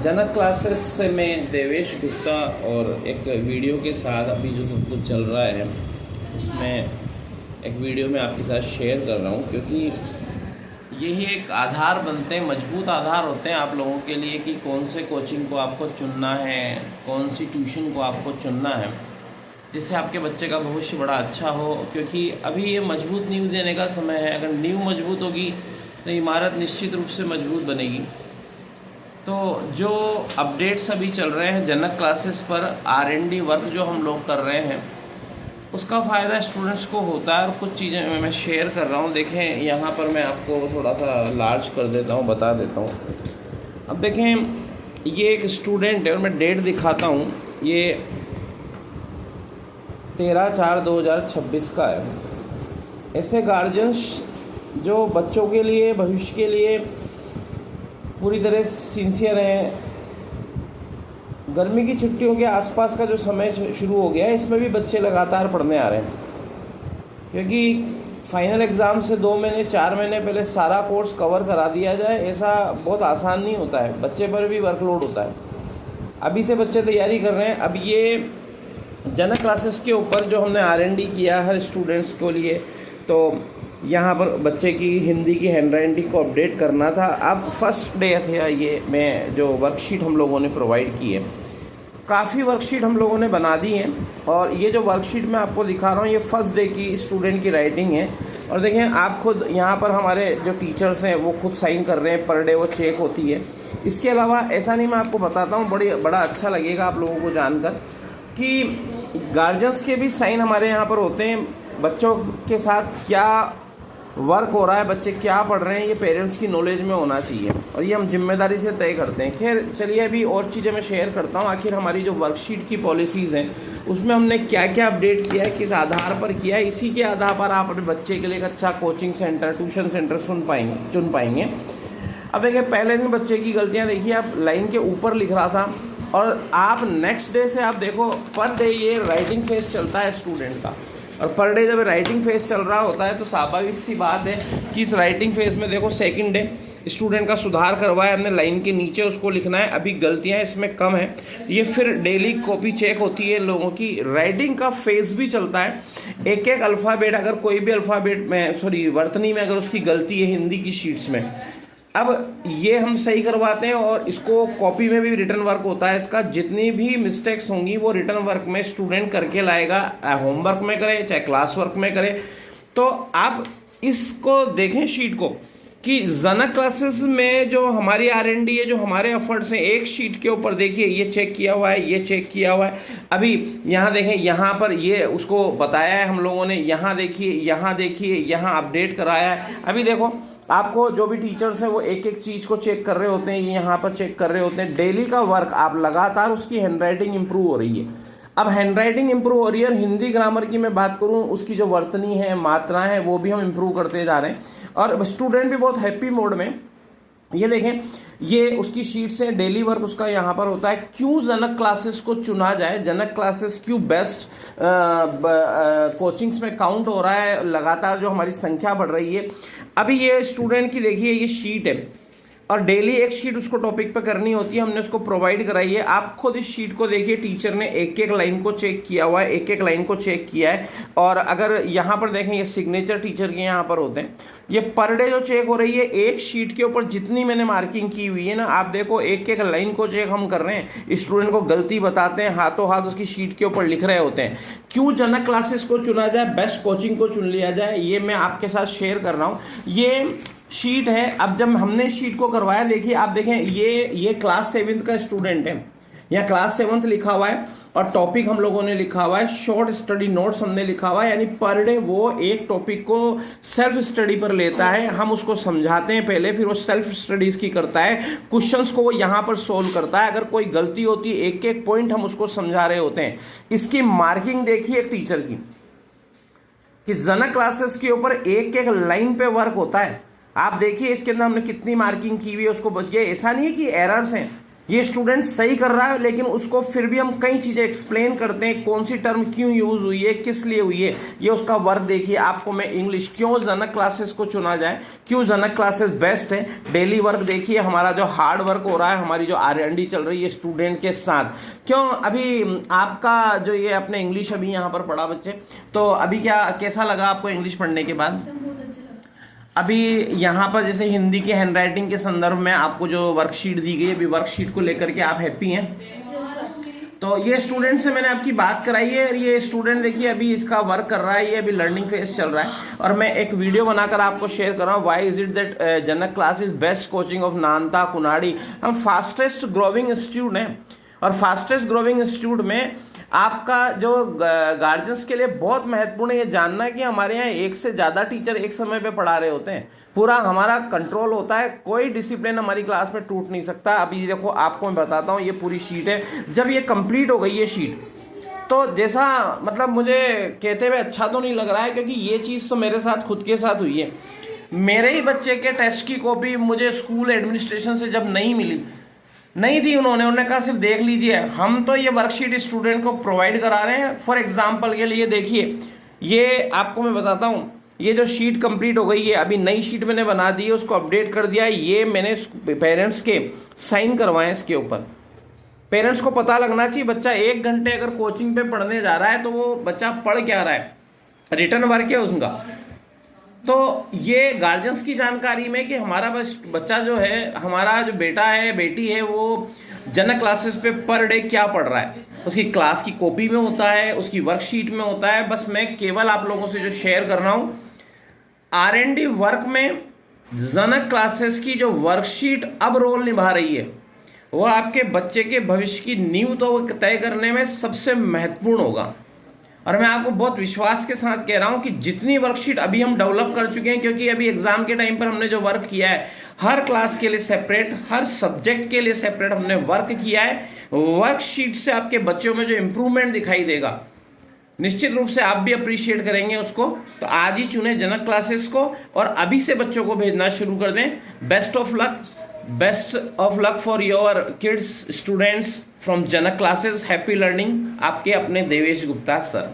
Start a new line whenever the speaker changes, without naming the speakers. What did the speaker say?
जनक classes से मैं देवेश गुप्ता और एक वीडियो के साथ अभी जो कुछ चल रहा है उसमें एक वीडियो में आपके साथ शेयर कर रहा हूँ, क्योंकि यही एक आधार बनते हैं, मजबूत आधार होते हैं आप लोगों के लिए कि कौन से कोचिंग को आपको चुनना है, कौन सी ट्यूशन को आपको चुनना है जिससे आपके बच्चे का भविष्य बड़ा अच्छा हो। क्योंकि अभी ये मजबूत नींव देने का समय है। अगर नींव मजबूत होगी तो इमारत निश्चित रूप से मजबूत बनेगी। तो जो अपडेट्स अभी चल रहे हैं जनक क्लासेस पर, R&D वर्क जो हम लोग कर रहे हैं उसका फ़ायदा स्टूडेंट्स को होता है और कुछ चीज़ें मैं शेयर कर रहा हूँ। देखें यहाँ पर मैं आपको थोड़ा सा लार्ज कर देता हूँ, बता देता हूँ। अब देखें ये एक स्टूडेंट है और मैं डेट दिखाता हूँ, ये 13/4/2026 का है। ऐसे गार्जियंस जो बच्चों के लिए, भविष्य के लिए पूरी तरह सिंसियर हैं। गर्मी की छुट्टियों के आसपास का जो समय शुरू हो गया है इसमें भी बच्चे लगातार पढ़ने आ रहे हैं, क्योंकि फाइनल एग्ज़ाम से 2 महीने 4 महीने पहले सारा कोर्स कवर करा दिया जाए ऐसा बहुत आसान नहीं होता है, बच्चे पर भी वर्कलोड होता है। अभी से बच्चे तैयारी कर रहे हैं। अब ये जनक क्लासेस के ऊपर जो हमने R&D किया हर स्टूडेंट्स के लिए, तो यहाँ पर बच्चे की हिंदी की हैंडराइटिंग को अपडेट करना था। अब फर्स्ट डे था ये, मैं जो वर्कशीट हम लोगों ने प्रोवाइड की है, काफ़ी वर्कशीट हम लोगों ने बना दी हैं और ये जो वर्कशीट मैं आपको दिखा रहा हूँ ये फर्स्ट डे की स्टूडेंट की राइटिंग है। और देखें आप खुद यहाँ पर हमारे जो टीचर्स हैं वो खुद साइन कर रहे हैं, पर डे वो चेक होती है। इसके अलावा ऐसा नहीं, मैं आपको बताता हूँ, बड़ा अच्छा लगेगा आप लोगों को जानकर कि गार्जियंस के भी साइन हमारे यहाँ पर होते हैं। बच्चों के साथ क्या वर्क हो रहा है, बच्चे क्या पढ़ रहे हैं, ये पेरेंट्स की नॉलेज में होना चाहिए और ये हम जिम्मेदारी से तय करते हैं। खैर चलिए अभी और चीज़ें मैं शेयर करता हूँ। आखिर हमारी जो वर्कशीट की पॉलिसीज़ हैं उसमें हमने क्या क्या अपडेट किया है, किस आधार पर किया है, इसी के आधार पर आप अपने बच्चे के लिए एक अच्छा कोचिंग सेंटर, ट्यूशन सेंटर चुन पाएंगे। अब देखिए पहले दिन बच्चे की गलतियाँ देखिए, आप लाइन के ऊपर लिख रहा था और आप नेक्स्ट डे से आप देखो पर डे ये राइटिंग फेज चलता है स्टूडेंट का, और पर डे जब राइटिंग फेज चल रहा होता है तो स्वाभाविक सी बात है कि इस राइटिंग फेज में देखो सेकंड डे स्टूडेंट का सुधार करवाया हमने, लाइन के नीचे उसको लिखना है, अभी गलतियां इसमें कम है। ये फिर डेली कॉपी चेक होती है लोगों की, राइटिंग का फेज भी चलता है। एक एक अल्फ़ाबेट, अगर कोई भी अल्फ़ाबेट में वर्तनी में अगर उसकी गलती है हिंदी की शीट्स में, अब ये हम सही करवाते हैं और इसको कॉपी में भी रिटर्न वर्क होता है इसका। जितनी भी मिस्टेक्स होंगी वो रिटर्न वर्क में स्टूडेंट करके लाएगा, होमवर्क में करे चाहे क्लास वर्क में करे। तो आप इसको देखें शीट को कि जनक क्लासेस में जो हमारी R&D है, जो हमारे एफर्ट्स हैं, एक शीट के ऊपर देखिए ये चेक किया हुआ है, ये चेक किया हुआ है। अभी यहाँ देखें, यहाँ पर ये उसको बताया है हम लोगों ने, यहाँ देखिए, यहाँ देखिए, यहाँ अपडेट कराया है। अभी देखो आपको जो भी टीचर्स हैं वो एक एक चीज़ को चेक कर रहे होते हैं, यहाँ पर चेक कर रहे होते हैं। डेली का वर्क आप लगातार उसकी हैंडराइटिंग इंप्रूव हो रही है। अब हैंडराइटिंग इंप्रूव हो रही है और हिंदी ग्रामर की मैं बात करूँ, उसकी जो वर्तनी है, मात्रा है, वो भी हम इंप्रूव करते जा रहे हैं और स्टूडेंट भी बहुत हैप्पी मोड में। ये देखें ये उसकी शीट से डेली वर्क उसका यहाँ पर होता है। क्यों जनक क्लासेस को चुना जाए, जनक क्लासेस क्यों बेस्ट कोचिंग्स में काउंट हो रहा है, लगातार जो हमारी संख्या बढ़ रही है। अभी ये स्टूडेंट की देखिए ये शीट है और डेली एक शीट उसको टॉपिक पे करनी होती है, हमने उसको प्रोवाइड कराई है। आप खुद इस शीट को देखिए, टीचर ने एक एक लाइन को चेक किया हुआ है, एक एक लाइन को चेक किया है। और अगर यहाँ पर देखें ये सिग्नेचर टीचर के यहाँ पर होते हैं, ये पर डे जो चेक हो रही है एक शीट के ऊपर जितनी मैंने मार्किंग की हुई है ना, आप देखो एक एक लाइन को चेक हम कर रहे हैं। स्टूडेंट को गलती बताते हैं, हाथों हाथ उसकी शीट के ऊपर लिख रहे होते हैं। क्यों जनक क्लासेस को चुना जाए, बेस्ट कोचिंग को चुन लिया जाए, ये मैं आपके साथ शेयर कर रहा हूँ। ये शीट है। अब जब हमने शीट को करवाया, देखिए आप देखें ये क्लास 7th का स्टूडेंट है, यहाँ क्लास 7th लिखा हुआ है और टॉपिक हम लोगों ने लिखा हुआ है शॉर्ट स्टडी नोट्स हमने लिखा हुआ है। यानी पर डे वो एक टॉपिक को सेल्फ स्टडी पर लेता है, हम उसको समझाते हैं पहले, फिर वो सेल्फ स्टडीज की करता है, क्वेश्चंस को वो यहाँ पर सोल्व करता है। अगर कोई गलती होती है एक एक पॉइंट हम उसको समझा रहे होते हैं। इसकी मार्किंग देखिए टीचर की कि जनक क्लासेस के ऊपर एक एक लाइन पे वर्क होता है। आप देखिए इसके अंदर हमने कितनी मार्किंग की हुई है, उसको बच गया। ऐसा नहीं है कि एरर्स हैं, ये स्टूडेंट सही कर रहा है, लेकिन उसको फिर भी हम कई चीज़ें एक्सप्लेन करते हैं, कौन सी टर्म क्यों यूज़ हुई है, किस लिए हुई है। ये उसका वर्क देखिए। आपको मैं इंग्लिश क्यों जनक क्लासेस को चुना जाए, क्यों जनक क्लासेस बेस्ट है। डेली वर्क देखिए, हमारा जो हार्ड वर्क हो रहा है, हमारी जो R&D चल रही है स्टूडेंट के साथ। क्यों अभी आपका जो ये अपने इंग्लिश अभी यहाँ पर पढ़ा बच्चे, तो अभी क्या कैसा लगा आपको इंग्लिश पढ़ने के बाद? अभी यहाँ पर जैसे हिंदी के हैंडराइटिंग के संदर्भ में आपको जो वर्कशीट दी गई है, अभी वर्कशीट को लेकर के आप हैप्पी हैं? तो ये स्टूडेंट से मैंने आपकी बात कराई है, और ये स्टूडेंट देखिए अभी इसका वर्क कर रहा है, ये अभी लर्निंग फेज चल रहा है। और मैं एक वीडियो बनाकर आपको शेयर कर रहा हूँ, why is it that Janak class is best coaching of नानता कुनाडी। हम फास्टेस्ट ग्रोविंग इंस्टीट्यूट हैं, और फास्टेस्ट ग्रोविंग इंस्टीट्यूट में आपका जो गार्जियंस के लिए बहुत महत्वपूर्ण है ये जानना कि हमारे यहाँ एक से ज़्यादा टीचर एक समय पे पढ़ा रहे होते हैं। पूरा हमारा कंट्रोल होता है, कोई डिसिप्लिन हमारी क्लास में टूट नहीं सकता। अभी देखो आपको मैं बताता हूँ, ये पूरी शीट है। जब ये कंप्लीट हो गई ये शीट, तो जैसा मतलब मुझे कहते हुए अच्छा तो नहीं लग रहा है, क्योंकि ये चीज़ तो मेरे साथ खुद के साथ हुई है। मेरे ही बच्चे के टेस्ट की कॉपी मुझे स्कूल एडमिनिस्ट्रेशन से जब नहीं दी उन्होंने कहा सिर्फ देख लीजिए, हम तो ये वर्कशीट स्टूडेंट को प्रोवाइड करा रहे हैं। फॉर एग्जांपल के लिए देखिए, ये आपको मैं बताता हूँ, ये जो शीट कंप्लीट हो गई है, अभी नई शीट मैंने बना दी है, उसको अपडेट कर दिया। ये मैंने पेरेंट्स के साइन करवाए इसके ऊपर। पेरेंट्स को पता लगना चाहिए बच्चा 1 घंटे अगर कोचिंग पे पढ़ने जा रहा है तो वो बच्चा पढ़ क्या रहा है, रिटर्न वर्क है उसका। तो ये गार्जियंस की जानकारी में कि हमारा बच्चा जो है, हमारा जो बेटा है बेटी है, वो जनक क्लासेस पे पर डे क्या पढ़ रहा है, उसकी क्लास की कॉपी में होता है, उसकी वर्कशीट में होता है। बस मैं केवल आप लोगों से जो शेयर कर रहा हूँ, R&D वर्क में जनक क्लासेस की जो वर्कशीट अब रोल निभा रही है, वो आपके बच्चे के भविष्य की नींव तो तय करने में सबसे महत्वपूर्ण होगा। और मैं आपको बहुत विश्वास के साथ कह रहा हूं कि जितनी वर्कशीट अभी हम डेवलप कर चुके हैं, क्योंकि अभी एग्जाम के टाइम पर हमने जो वर्क किया है, हर क्लास के लिए सेपरेट, हर सब्जेक्ट के लिए सेपरेट हमने वर्क किया है। वर्कशीट से आपके बच्चों में जो इम्प्रूवमेंट दिखाई देगा, निश्चित रूप से आप भी अप्रिशिएट करेंगे उसको। तो आज ही चुने जनक क्लासेस को, और अभी से बच्चों को भेजना शुरू कर दें। Best of luck for your kids, students from Janak classes. Happy learning. आपके अपने देवेश गुप्ता सर।